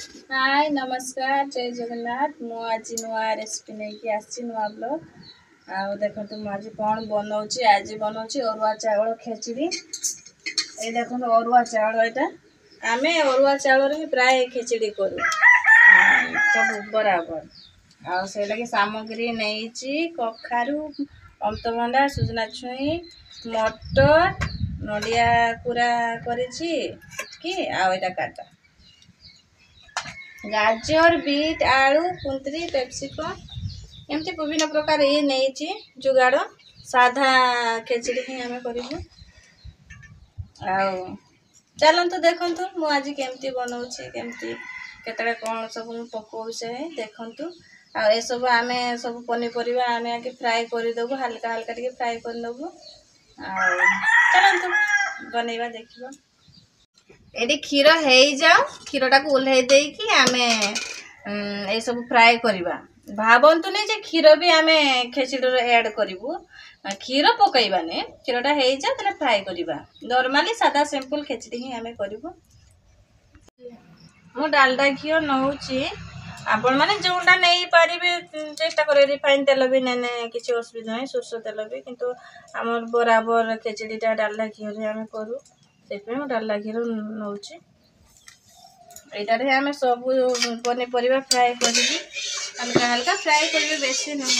हाय नमस्कार जय जगन्नाथ मु आज नुआ रेसिपी नहीं आसी नुआ ब्लॉग आ देखो आज कौन बनाऊँ आज बनाऊँ अरुआ चावल खेचड़ी ये देखो अरुआ चावल यहाँ आम अरुआ चावल ही प्राय खेचड़ी करूँ सब बराबर आटा कि सामग्री नहीं कखारू अमृतभंडा सुजना छुई मटर नड़िया पूरा कि आटा काटा गाजर बीट आलू कुंतरी पेप्सिकम एमती विभिन्न प्रकार ये नहीं जुगाड़ साधा खेचड़ी ही आम करूँ चलतु देखु मुझे केमती बनाऊँगी केमती केतरे कौन सब पकाऊ से देखु आ सब आम सब पनीपरिया आम आगे फ्राए करदेबू हल्का हल्का टे फ्राए करदेबू चलतु बनइबा देखिबा ये क्षीर हो जाओ क्षीर टाक ओल्हे देकी आम ये सब फ्राए करवा भावतु नहीं जे क्षीर भी आम खेचड़ी ऐड करूँ क्षीर पकईबानी क्षीरटा हो जाओ तो फ्राए करवा नॉर्मली सादा सिंपल खेचड़ी ही आम करूँ मु डालडा घी नौची आपण मैंने जोटा नहीं पारे चेष्टा कर रिफाइन तेल भी नेने किसी असुविधा नहीं सोर्ष तेल भी किंतु आम बराबर खेचड़ीटा डालडा घी आम करूँ से डालडा घी नौची यटारे आम सब पनीपरिया फ्राए करी हल्का हल्का फ्राए करेंगे बेसी नुह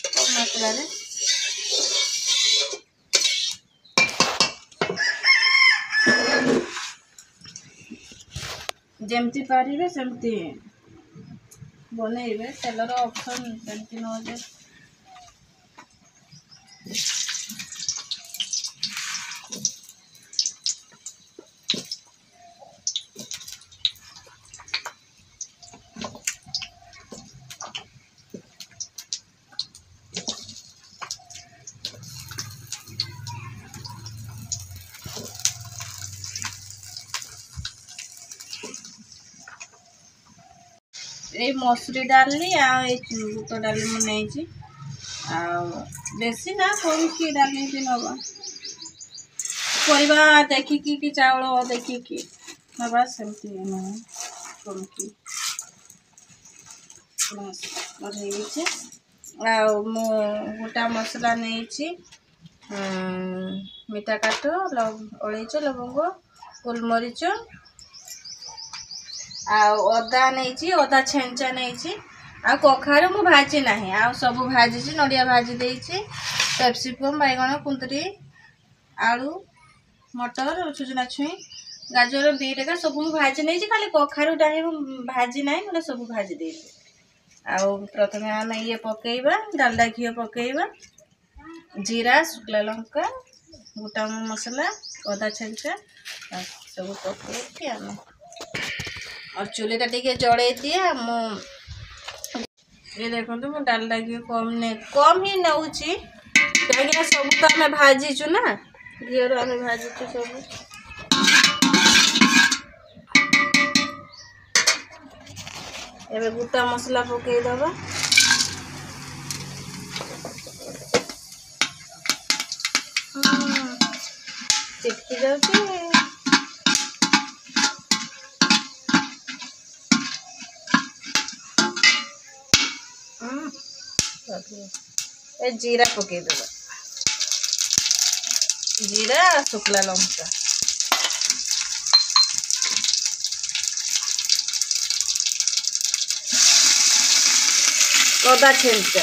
कम मसला जमती पारे सेमती बनइबे तेलर ऑप्शन जमती न ये मसूरी डाली बुट डाली मुझे बेसी ना कम कि डाली भी नवा परिवा देखिकी कि चावल देखिकी नवा सेमती कम कि गोटा मसला नहीं मीठा काठ अलैच लवंग गोलमरीच अदा नहीं अदा छेंचा नहीं कखारू मु भाजी ना आ सब भाजी नड़िया भाजी देती पेप्सिकम बैगण कुंतरी आलू मटर सुजना छुई गाजर बीट का सब मु भाजी नहीं खाली कखारूटा ही भाजी ना ना सब भाजी देती प्रथम आम ये पकईबा डालडा घी पकईबा जीरा शुक्ला लंका गोटा मसला अदा छेंचा सब पकई आम और चूल्हा टे जड़े दिए ये देखो मु डालडा घी कम ही नौची कहीं सब तो आम भाजीचु ना घी आम भाजीचु सब एबे गोटा मसला पकई दबा चिटकी जाऊँगी जीरा पकई देवा जीरा शुक्ला लंका अदा छेंचा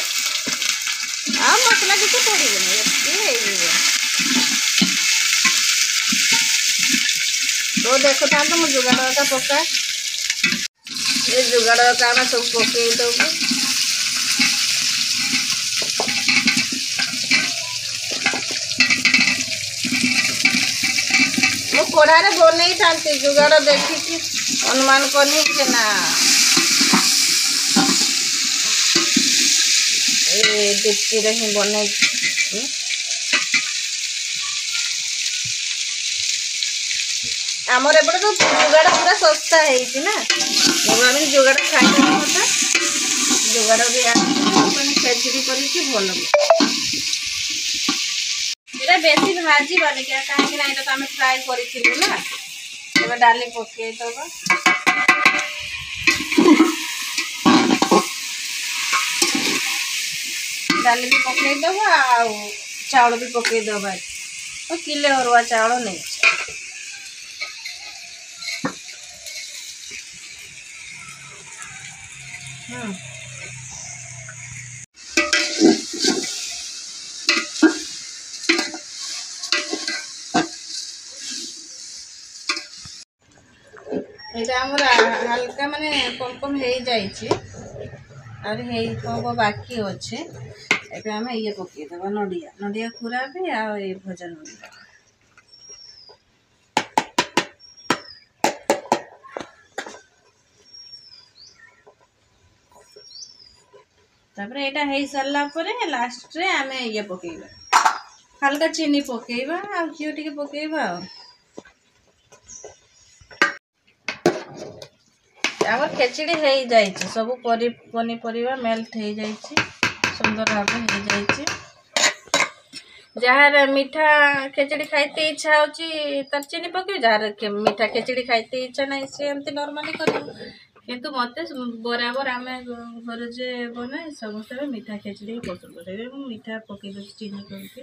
आ मसला किसी पड़े तो देखो था तो मुझे जुगाड़ का पका ये जुगाड़ का आम सब पकई दबू कड़ारे बनई था जुगाड़ देखिकी अनुमान कनी कि ना डेक्ची ही बन आमर एपटे तो जुगाड़ पूरा सस्ता है आम जुगाड़ खाई था जुगाड़ भी खेचड़ी कर भल बेसी भाजी बानी क्या कहीं ना आम फ्राए कर डाली पकई दबा डाली भी पकईदेव आ चाउल भी पकईदेव तो किले अरुआ चाउल नहीं এটা আমার হালকা মানে কম কম হয়ে যাইছে আর হেই হব বাকি আছে ଏବେ ଆମେ ଇଏ ପକେଇଦେବା ନଡ଼ିଆ ଖୁରା ବି ଆଉ ଏ ଭଜା ନଡ଼ିଆ ତାପରେ ଏଇଟା ହେଇ ସାରିଲା ପରେ ଲାଷ୍ଟରେ ଆମେ ଇଏ ପକେଇବା ହାଲକା ଚିନି ପକେଇବା ଆଉ ଘିଅ ଟିକେ ପକେଇବା ଆଉ ଆମର ଖେଚୁଡ଼ି ହେଇଯାଇଛି ସବୁ ପନିପରିବା ମେଲ୍ଟ ହେଇଯାଇଛି सुंदर भाव हो जाए जार मीठा खेचड़ी खाइते इच्छा होची तर चीनी पकई जार मीठा खेचड़ी खाइते इच्छा नहीं सी एमती नॉर्मली कर किंतु मते बराबर आम घर जे बनाए समस्त मीठा खेचड़ी पसंद करे मीठा पकई दे चीनी करके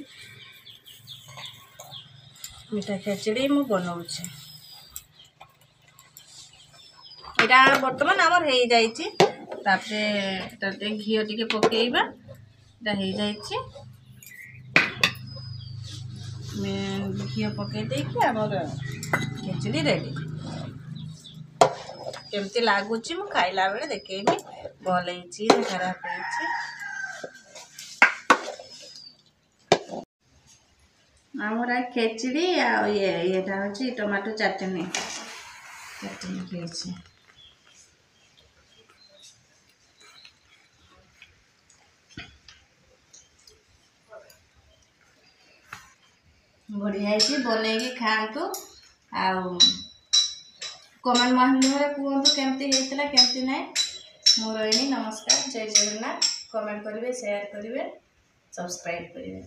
मीठा खेचड़ी मु बनाऊँ यहाँ बर्तमान आमर हो जाइए घी टे पकईबा हो जाइए घी पकई देकी आमर खेचड़ी रेडी केमती लगुच मु खाइला बेले देखेबी भल हो खराब होमर खेचड़ी आटा हूँ टमाटो चटनी खाई बढ़िया बनई खातु कमेंट माध्यम कहतु केमती होता केमती ना मु रही नमस्कार जय जगन्नाथ कमेंट करेंगे शेयर करेंगे सब्सक्राइब करेंगे।